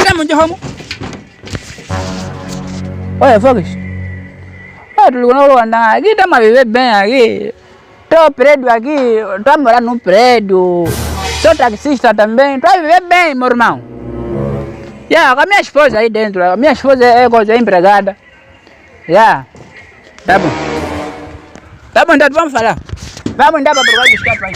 Kama njohomo. Oye focus. Tulikuwa Rwanda kita mabibe ben aquí. To prédio aqui, tô morando num prédio. Sou taxista também. Tô viver bem, meu irmão. Com a minha esposa aí dentro. A minha esposa é empregada. Tá bom. Tá bom, então vamos falar. Vamos dar para provar de escapa aí.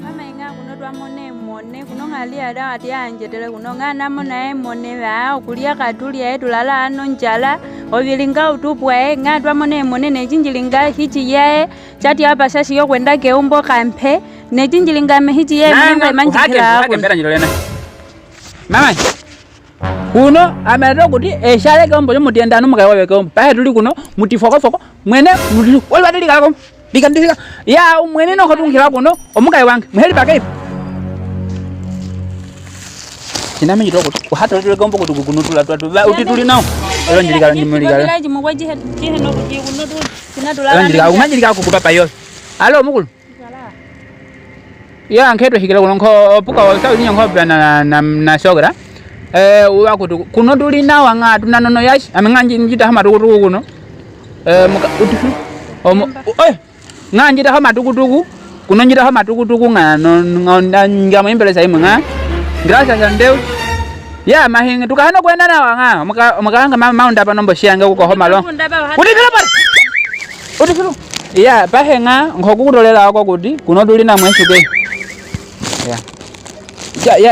Mama inga kuno twamone mone kuno ngalia da ati anjetele kuno ngana mona mone ba okulia katulia etulala ano njala obilinga utupwa nga twamone mone ne jinjilinga hichi ye chati hapa sasa yo kwenda keumbo kampe ne jinjilinga me hichi ye mwenga manjikira mama kuno amero kuti eshale kombo yo mutienda no mukawe kombo pa tuli kuno mutifoko mwene oli badili kako bikandika ya umwene no kotungila kuno omukaye wange muheli pake kinami jitoko hata tuli kombo kuti kuno tula uti tuli nawo elo njilika nimulika laji mugwaji he no kuti kuno tu sinatulala njilika umajilika kukupa payo alo mukulu ya nketo hikira kuno ko puka wa sawi nyongo bana na shogra wakuti kuno tuli nawo nga tunanono yashi amenganji njita hama tukutuku kuno muka uti oy nganjira ha matukutuku kunonjira ha matukutuku ngamo imbeleza imwe nga gracias a Deus mahinga tukahana kwenda nawa nga mukanga maunda pa nombo shianga kuko homa lo utikira pale utikiru pahenga ngokukutolela wako kuti kuno tuli na mweshuke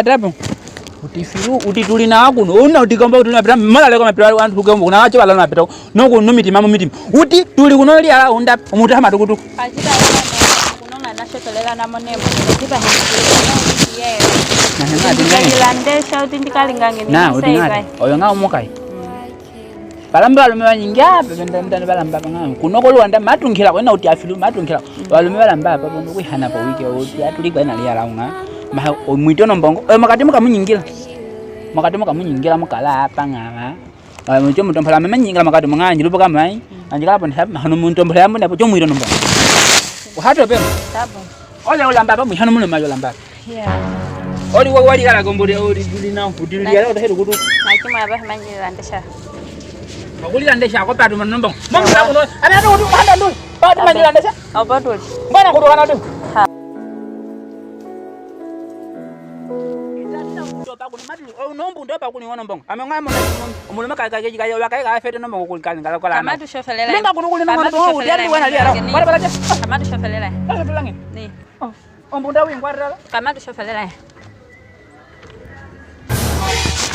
tapo utifiru utituli na kuno una utikomba utuli na mala leko mapira wantu kukomba kuna wacho bala mapira no kuno mitima uti tuli kuno lia unda umuta ha matukutuku nashotolela namonemo tiba ndingilandesha utindikalingange nisaiva oyo nga umukai balamba balume banyinga bendanda balamba banga kunoko Rwanda matungila kwena uti afilu matungila balume balamba baba no kwihana pa wiki uti atuli kwena lia launga ma mwitono mbongo makati mukamunyingila mukala apa ngama mucho mutombola manyingila makati mwanjilo boka mai anjika hapo hano mutombola mbo napo cho mwitono mbongo hato pe tabo ole olamba ba muhano muno mayo lamba oli wali kala gombode oli duli na udili ya oda hedo kudu nakima ba manjira ndesha baguli ndesha ko patu manombo mom sa kuno ana ndo handa ndo patu manjira ndesha obatuli mbona kudu kana ndo nombu ndo pa kuniona mbongo amengamo muluma kakaje kayo wakaika fete nombo kulikali ngala kola kama tushofelela linga kuno kulino nombo udali wana lia bara bara kama tushofelela tushofelange ni ombunda wingwarala kama tushofelela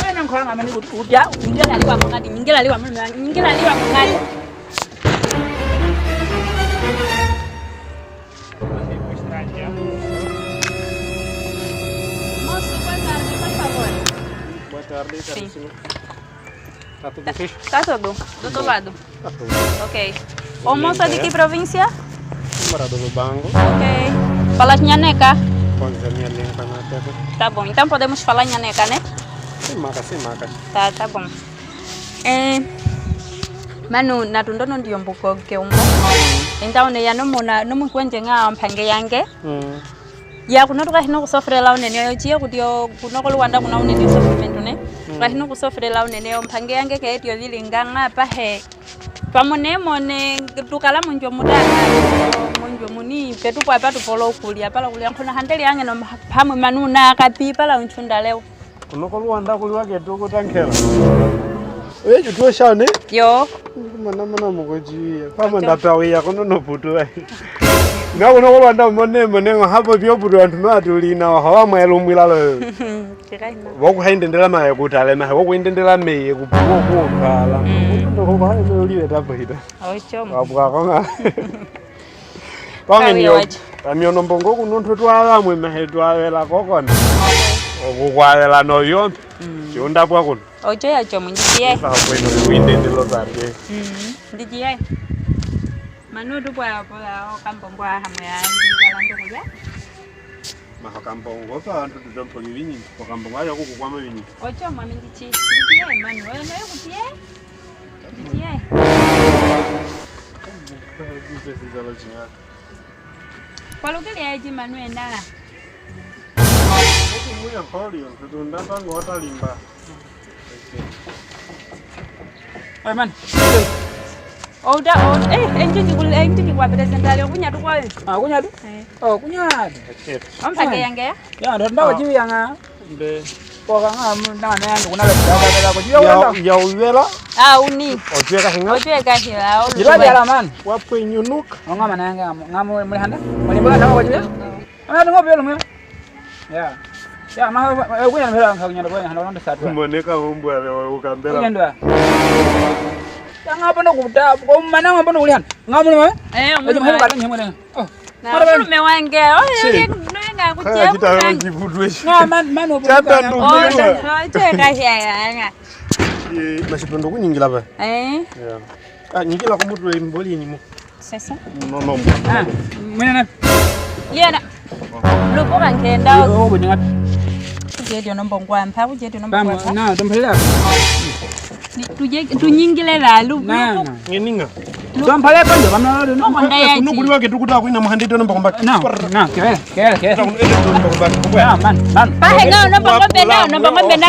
ana nkhanga ameni udya ngela liwa mangadi ngela liwa mangadi Sim. Tá tudo fecho? Tá tudo. Do outro lado. Tá tudo. Ok. O moço de que província? Morador do Bango. Ok. Fala nhaneca? Pode ser nhaneca na terra. Tá bom. Então podemos falar nhaneca, né? Sem macas. Tá bom. Manu natundono ndio mbuko keumbo. Então ne ya no mukwenje nga mpange yange. Ya kunotoka hino kusofrela unene yo chiye kutio kunoko Rwanda kuna unene sofremento ne rahino kusofrela unene yo mpange yange ke etio vilinga ngapa he pamone mone tukala munjo mudana munjo muni petu kwa patu polo kulia pala kulia nkona handeli yange no pamwe manuna kapi pala unchunda leo kunoko Rwanda kuliwa ketu kutankela wewe tuoshane yo mana mugoji pamwe ndapawe ya kono no putu nga kuno Rwanda mone hapo byo buru antu no atulina hawa mwelo mwilalo wokuhaindendela maye kutale maye wokuindendela meye kupuwa kuokala ndo ko hayo lolile tapo hita ochomo abwa konga pameniyo amiono mbongo kuno ntotwala mwe mahe twawela kokona okukwawela no yombe chonda bwa kuno ocho ya chomo ndiye pa kweno kuindendelo zake ndiye Manu tu bwa kampong bwa hamwe ya ngala ndokuja mahakambongo pa antu tudompo nyinyi kwa kambongo ayo kukukwama nyinyi ocho mami ndichi ndiye manu oyo nayo kutie pesa za lojinya. Kwa lugha ya Manuel ndala. Huko mwe holi tutunda tango hata limba. Oi man. Oda enji kwa presenta leo kunya tu kwa wewe. Kunya tu? Oh, kunya. Ampage yange ya? Ya ndo ndawo jiwi yanga. Mbe. Poka nga na yangu kuna la kujiwa ya uwela. Uni. Ojeka hinga. Ojeka hila. Jira ya man. Wapo inyunuka. Ngama na yanga ngamu muri handa. Muri bola tawo kujiwa. Ana ngo pelo mwe. Ya. Ya ma kunya mpela ngakunya ndo handa ndo satu. Mboneka umbwa leo ukambela. Kunya ndo. Yang apa nak kuda? Kau mana apa nak ulian? Ngamu ni mana? Lagi mana kadang yang mana? Oh, mana mana mewange? Oh, yang nggak aku jauh. Kita orang jibudwe. Mana? Cata tu. Oh, cakap ya. Masih penduk nyingi lah, Pak. Ya. Nyingi lah kamu dua imboli ni mu. Sesa. No. Mana? Iya nak. Lu bukan kenda. Oh, benar. Jadi orang bongkuan, tahu jadi orang bongkuan. Nah, dompet lah. Tu nyingile lalu. Nah. Ini enggak. Dompet apa je? Mana ada? Kuno buli wake tu kuda aku ina mahandi tu nampak kombat. Nah, kira. Tahun ini tu nampak kombat. Ya, man. Pahe ngau nampak benda Nampak benda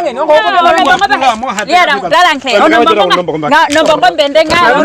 ni. Nampak. Ya, dalang ke. Nampak benda ngau.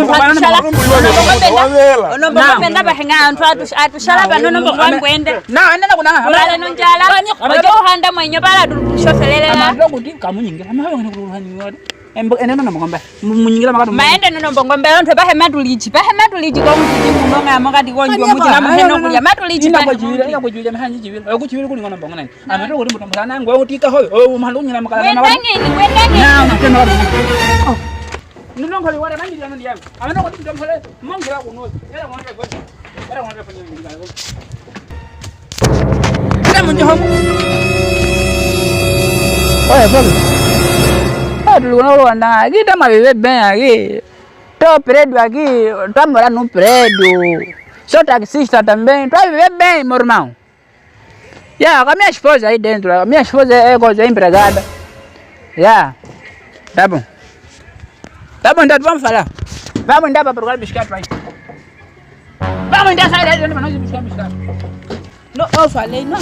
Nampak benda pahe ngau. Atu salah benda nampak benda. Nah, anda nak guna. Bala nonjala. Ojo handa mwenye bala shofelele la. Kamu nyingi. Ama wewe unakuruhusu nyingi. Ene nona ngombe. Munyingira makatu. Maende nona ngombe onto bahe maduliji. Bahe maduliji kwa mjiji munonga makati konjwa mujina maheno kulya maduliji bahe. Ina kujira mahanji jibira. Kujira kuli ngona mbonga nani. Amero kuli mutombana ngwe utika hoyo. Mahalu nyina makala na. Wendenge. Na tena watu. Oh. Nino ngoli wale manji yana ndiye. Amero kuli mtombale mongira kuno. Era ngombe kwa. Era ngombe kwa nyingi ngalo. Era munjo homo. Oye, bolo. Tulikuwa na wanda kita mabebe ben aqui to predo aqui tá morando no prédio só taxista também tá viver bem meu irmão com a minha esposa aí dentro a minha esposa é coisa empregada tá bom então vamos falar vamos dar para procurar biscoito aí vamos dar sair daí para nós buscar biscoito não eu falei não